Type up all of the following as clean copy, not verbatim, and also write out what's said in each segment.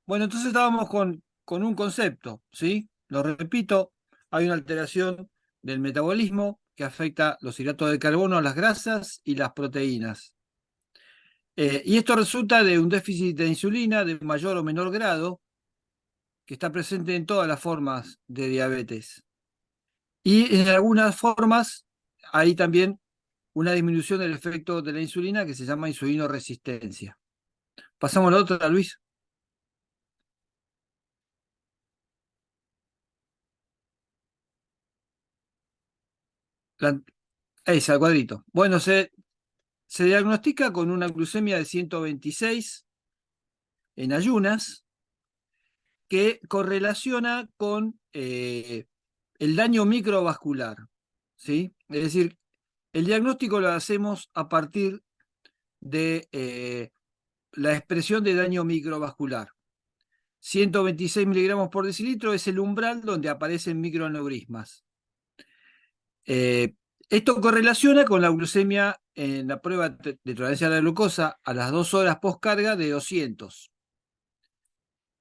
Bueno, entonces estábamos con un concepto, ¿sí? Lo repito, hay una alteración del metabolismo que afecta los hidratos de carbono, las grasas y las proteínas. Y esto resulta de un déficit de insulina de mayor o menor grado que está presente en todas las formas de diabetes. Y en algunas formas hay también una disminución del efecto de la insulina que se llama insulinoresistencia. Pasamos a la otra, Luis. La, esa, al cuadrito. Bueno, se diagnostica con una glucemia de 126 en ayunas que correlaciona con el daño microvascular, ¿sí? Es decir, el diagnóstico lo hacemos a partir de la expresión de daño microvascular. 126 miligramos por decilitro es el umbral donde aparecen microaneurismas. Eh, Esto correlaciona con la glucemia en la prueba de tolerancia a la glucosa a las 2 horas postcarga de 200.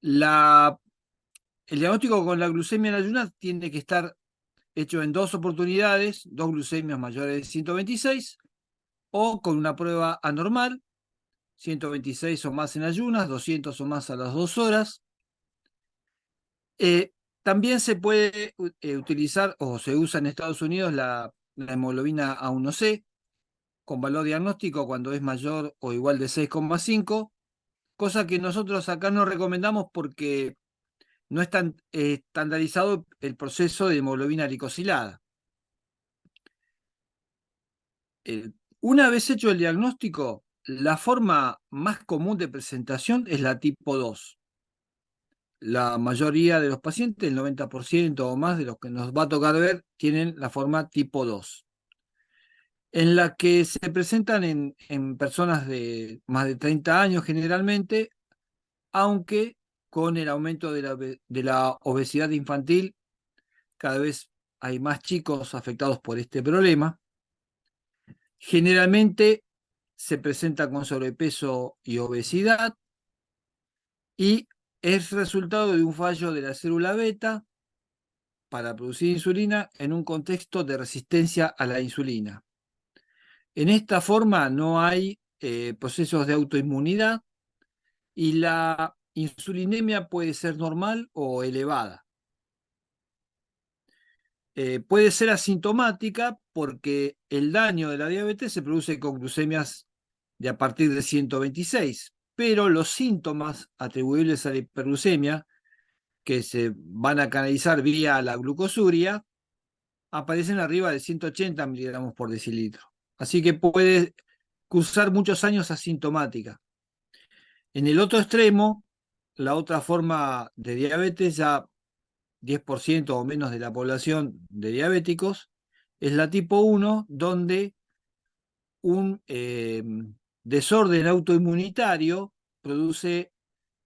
La, el diagnóstico con la glucemia en ayunas tiene que estar hecho en dos oportunidades, dos glucemias mayores de 126, o con una prueba anormal, 126 o más en ayunas, 200 o más a las 2 horas. También se puede utilizar, o se usa en Estados Unidos, la hemoglobina A1C, con valor diagnóstico cuando es mayor o igual de 6,5, cosa que nosotros acá no recomendamos porque no es tan estandarizado el proceso de hemoglobina glicosilada. Eh, una vez hecho el diagnóstico, la forma más común de presentación es la tipo 2. La mayoría de los pacientes, el 90% o más de los que nos va a tocar ver, tienen la forma tipo 2, en la que se presentan en personas de más de 30 años generalmente, aunque con el aumento de la obesidad infantil, cada vez hay más chicos afectados por este problema. Generalmente se presenta con sobrepeso y obesidad y es resultado de un fallo de la célula beta para producir insulina en un contexto de resistencia a la insulina. En esta forma no hay procesos de autoinmunidad y la insulinemia puede ser normal o elevada. Puede ser asintomática porque el daño de la diabetes se produce con glucemias de a partir de 126, pero los síntomas atribuibles a la hiperglucemia, que se van a canalizar vía la glucosuria, aparecen arriba de 180 miligramos por decilitro. Así que puede cursar muchos años asintomática. En el otro extremo, la otra forma de diabetes, ya 10% o menos de la población de diabéticos, es la tipo 1, donde un desorden autoinmunitario produce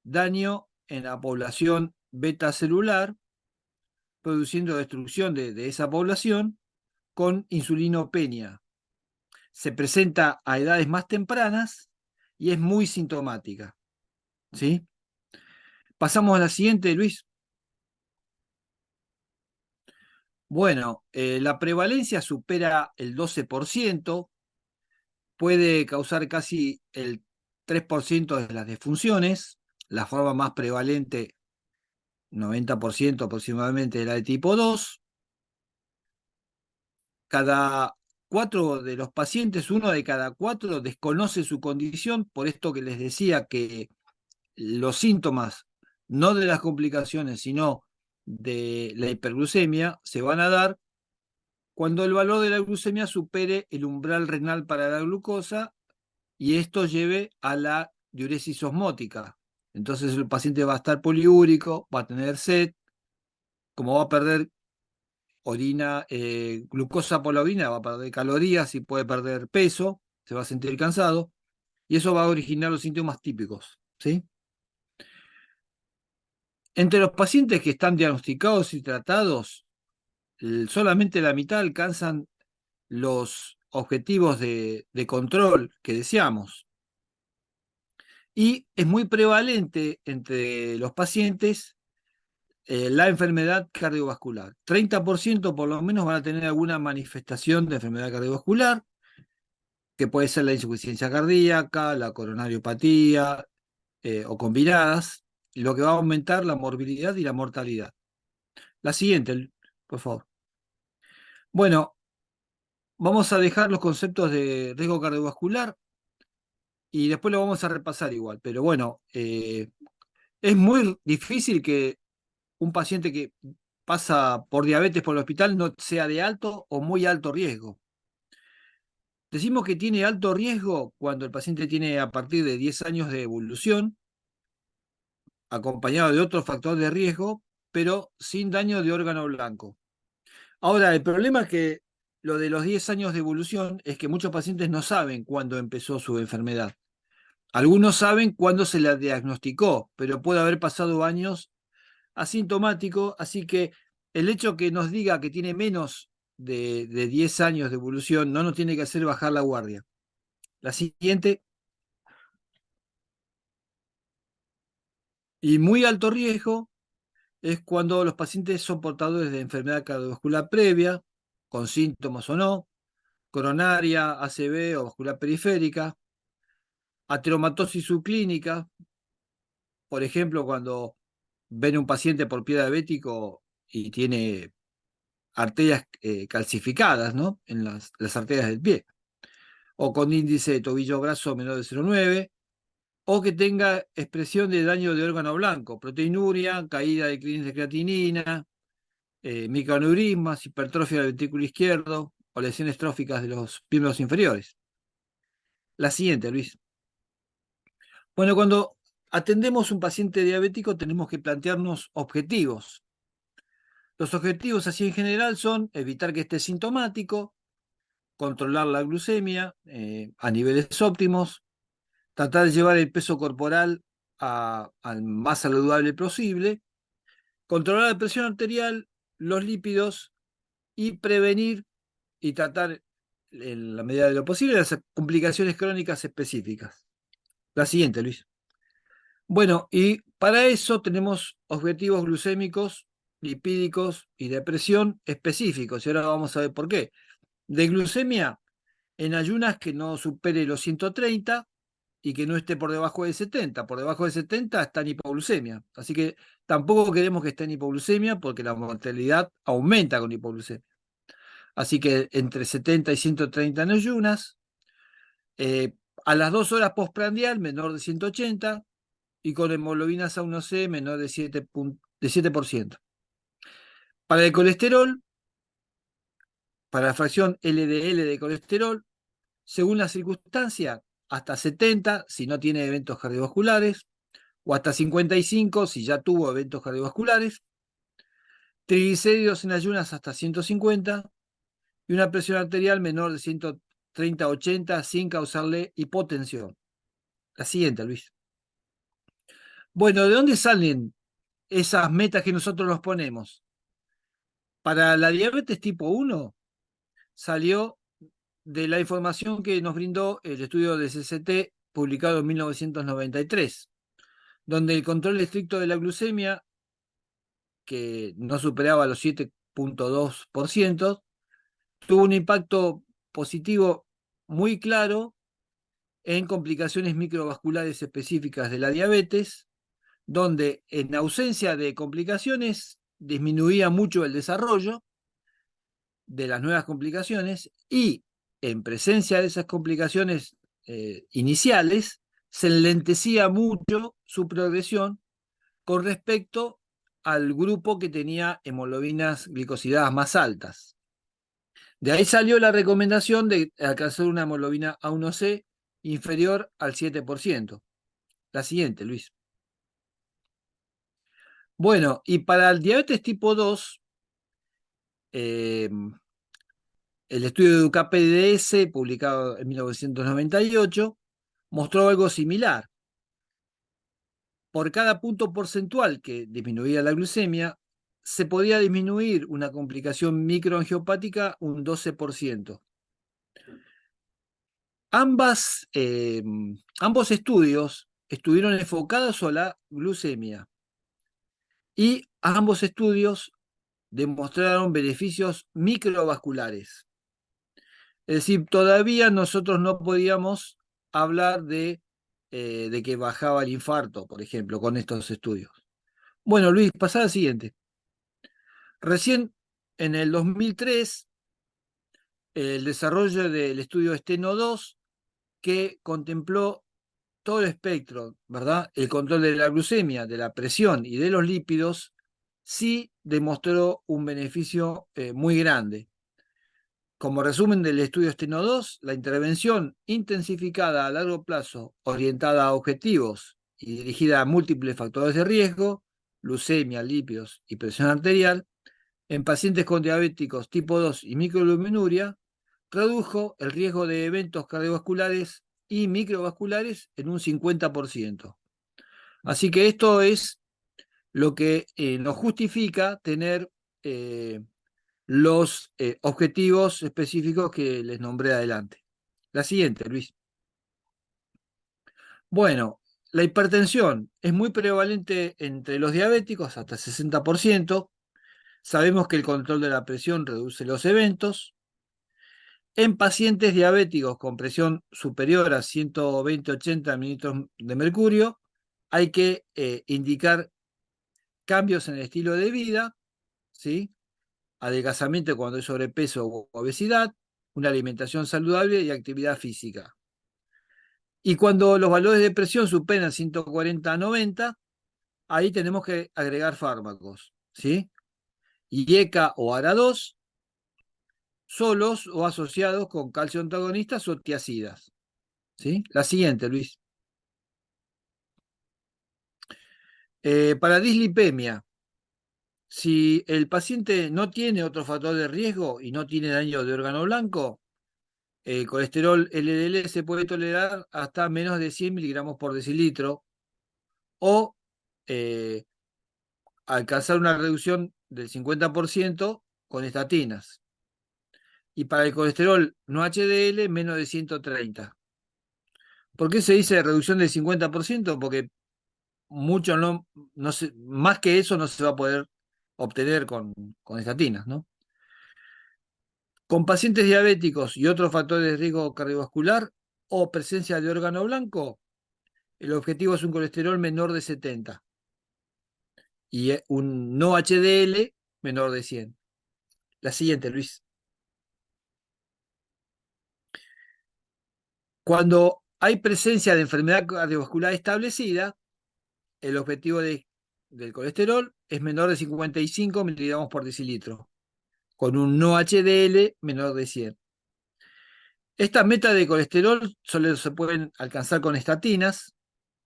daño en la población beta celular, produciendo destrucción de esa población con insulinopenia. Se presenta a edades más tempranas y es muy sintomática, ¿sí? Pasamos a la siguiente, Luis. Bueno, la prevalencia supera el 12%, puede causar casi el 3% de las defunciones, la forma más prevalente, 90% aproximadamente, de la de tipo 2. Cada cuatro de los pacientes, uno de cada cuatro desconoce su condición, por esto que les decía que los síntomas, no de las complicaciones, sino de la hiperglucemia, se van a dar cuando el valor de la glucemia supere el umbral renal para la glucosa y esto lleve a la diuresis osmótica. Entonces el paciente va a estar poliúrico, va a tener sed, como va a perder orina, glucosa por la orina, va a perder calorías y puede perder peso, se va a sentir cansado, y eso va a originar los síntomas típicos, ¿sí? Entre los pacientes que están diagnosticados y tratados, solamente la mitad alcanzan los objetivos de control que deseamos. Y es muy prevalente entre los pacientes la enfermedad cardiovascular. 30% por lo menos van a tener alguna manifestación de enfermedad cardiovascular, que puede ser la insuficiencia cardíaca, la coronariopatía o combinadas, lo que va a aumentar la morbilidad y la mortalidad. La siguiente, por favor. Bueno, vamos a dejar los conceptos de riesgo cardiovascular y después lo vamos a repasar igual. Pero bueno, es muy difícil que un paciente que pasa por diabetes por el hospital no sea de alto o muy alto riesgo. Decimos que tiene alto riesgo cuando el paciente tiene a partir de 10 años de evolución, acompañado de otro factor de riesgo, pero sin daño de órgano blanco. Ahora, el problema es que lo de los 10 años de evolución es que muchos pacientes no saben cuándo empezó su enfermedad. Algunos saben cuándo se la diagnosticó, pero puede haber pasado años asintomático, así que el hecho que nos diga que tiene menos de 10 años de evolución no nos tiene que hacer bajar la guardia. La siguiente, y muy alto riesgo, es cuando los pacientes son portadores de enfermedad cardiovascular previa, con síntomas o no, coronaria, ACV o vascular periférica, ateromatosis subclínica, por ejemplo, cuando ven un paciente por pie diabético y tiene arterias calcificadas, ¿no? En las arterias del pie, o con índice de tobillo graso menor de 0,9, o que tenga expresión de daño de órgano blanco, proteinuria, caída de clínicas de creatinina, microaneurismas, hipertrofia del ventrículo izquierdo o lesiones tróficas de los miembros inferiores. La siguiente, Luis. Bueno, cuando atendemos un paciente diabético tenemos que plantearnos objetivos. Los objetivos así en general son evitar que esté sintomático, controlar la glucemia a niveles óptimos, tratar de llevar el peso corporal al más saludable posible, controlar la presión arterial, los lípidos y prevenir y tratar en la medida de lo posible las complicaciones crónicas específicas. La siguiente, Luis. Bueno, y para eso tenemos objetivos glucémicos, lipídicos y de presión específicos. Y ahora vamos a ver por qué. De glucemia en ayunas que no supere los 130 y que no esté por debajo de 70. Por debajo de 70 está en hipoglucemia. Así que tampoco queremos que esté en hipoglucemia porque la mortalidad aumenta con hipoglucemia. Así que entre 70 y 130 en ayunas, a las 2 horas postprandial menor de 180 y con hemoglobinas A1C menor de 7%. Para el colesterol, para la fracción LDL de colesterol, según la circunstancia, hasta 70 si no tiene eventos cardiovasculares, o hasta 55 si ya tuvo eventos cardiovasculares, triglicéridos en ayunas hasta 150 y una presión arterial menor de 130-80 sin causarle hipotensión. La siguiente, Luis. Bueno, ¿de dónde salen esas metas que nosotros nos ponemos? Para la diabetes tipo 1 salió de la información que nos brindó el estudio de CCT publicado en 1993, donde el control estricto de la glucemia, que no superaba los 7,2%, tuvo un impacto positivo muy claro en complicaciones microvasculares específicas de la diabetes, donde en ausencia de complicaciones disminuía mucho el desarrollo de las nuevas complicaciones y en presencia de esas complicaciones iniciales se enlentecía mucho su progresión con respecto al grupo que tenía hemoglobinas glicosidadas más altas. De ahí salió la recomendación de alcanzar una hemoglobina A1C inferior al 7%. La siguiente, Luis. Bueno, y para el diabetes tipo 2, el estudio de EDUCA-PDS, publicado en 1998, mostró algo similar. Por cada punto porcentual que disminuía la glucemia, se podía disminuir una complicación microangiopática un 12%. Ambos estudios estuvieron enfocados a la glucemia y ambos estudios demostraron beneficios microvasculares. Es decir, todavía nosotros no podíamos hablar de que bajaba el infarto, por ejemplo, con estos estudios. Bueno, Luis, pasá al siguiente. Recién en el 2003, el desarrollo del estudio Steno 2, que contempló todo el espectro, ¿verdad? El control de la glucemia, de la presión y de los lípidos, sí demostró un beneficio muy grande. Como resumen del estudio Steno 2, la intervención intensificada a largo plazo, orientada a objetivos y dirigida a múltiples factores de riesgo, glucemia, lípidos y presión arterial, en pacientes con diabéticos tipo 2 y microalbuminuria, redujo el riesgo de eventos cardiovasculares y microvasculares en un 50%. Así que esto es lo que nos justifica tener los objetivos específicos que les nombré adelante. La siguiente, Luis. Bueno, la hipertensión es muy prevalente entre los diabéticos, hasta 60%. Sabemos que el control de la presión reduce los eventos. En pacientes diabéticos con presión superior a 120-80 mililitros de mercurio, hay que indicar cambios en el estilo de vida, ¿sí? Adelgazamiento cuando hay sobrepeso o obesidad, una alimentación saludable y actividad física. Y cuando los valores de presión superan 140-90, ahí tenemos que agregar fármacos, ¿sí? IECA o ARA2, solos o asociados con calcio antagonistas o tiacidas, ¿sí? La siguiente, Luis. Para dislipemia, si el paciente no tiene otro factor de riesgo y no tiene daño de órgano blanco, el colesterol LDL se puede tolerar hasta menos de 100 miligramos por decilitro o eh, alcanzar una reducción del 50% con estatinas. Y para el colesterol no HDL, menos de 130. ¿Por qué se dice reducción del 50%? Porque mucho no se, más que eso no se va a poder obtener con estatinas, ¿no? Con pacientes diabéticos y otros factores de riesgo cardiovascular o presencia de órgano blanco, el objetivo es un colesterol menor de 70 y un no HDL menor de 100. La siguiente, Luis. Cuando hay presencia de enfermedad cardiovascular establecida, el objetivo del colesterol es menor de 55 miligramos por decilitro, con un no HDL menor de 100. Estas metas de colesterol solo se pueden alcanzar con estatinas,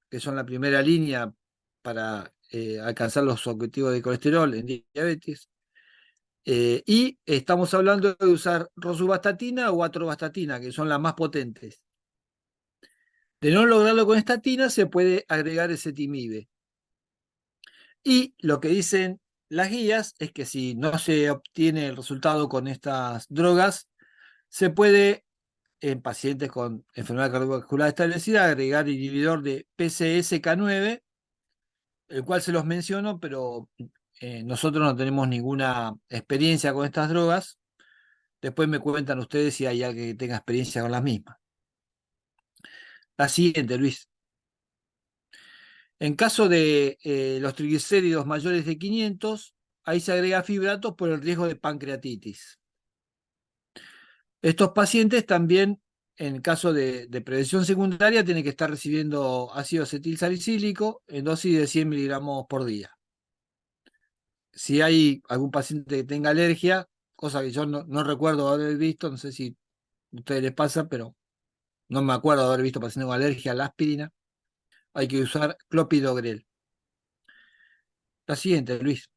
que son la primera línea para alcanzar los objetivos de colesterol en diabetes. Y estamos hablando de usar rosuvastatina o atorvastatina, que son las más potentes. De no lograrlo con estatina, se puede agregar ezetimibe. Y lo que dicen las guías es que si no se obtiene el resultado con estas drogas, se puede, en pacientes con enfermedad cardiovascular establecida, agregar inhibidor de PCSK9, el cual se los menciono, pero nosotros no tenemos ninguna experiencia con estas drogas. Después me cuentan ustedes si hay alguien que tenga experiencia con las mismas. La siguiente, Luis. En caso de los triglicéridos mayores de 500, ahí se agrega fibratos por el riesgo de pancreatitis. Estos pacientes también, en caso de prevención secundaria, tienen que estar recibiendo ácido acetil salicílico en dosis de 100 miligramos por día. Si hay algún paciente que tenga alergia, cosa que yo no recuerdo haber visto, no sé si a ustedes les pasa, pero no me acuerdo de haber visto pacientes con alergia a la aspirina, hay que usar clopidogrel. La siguiente, Luis.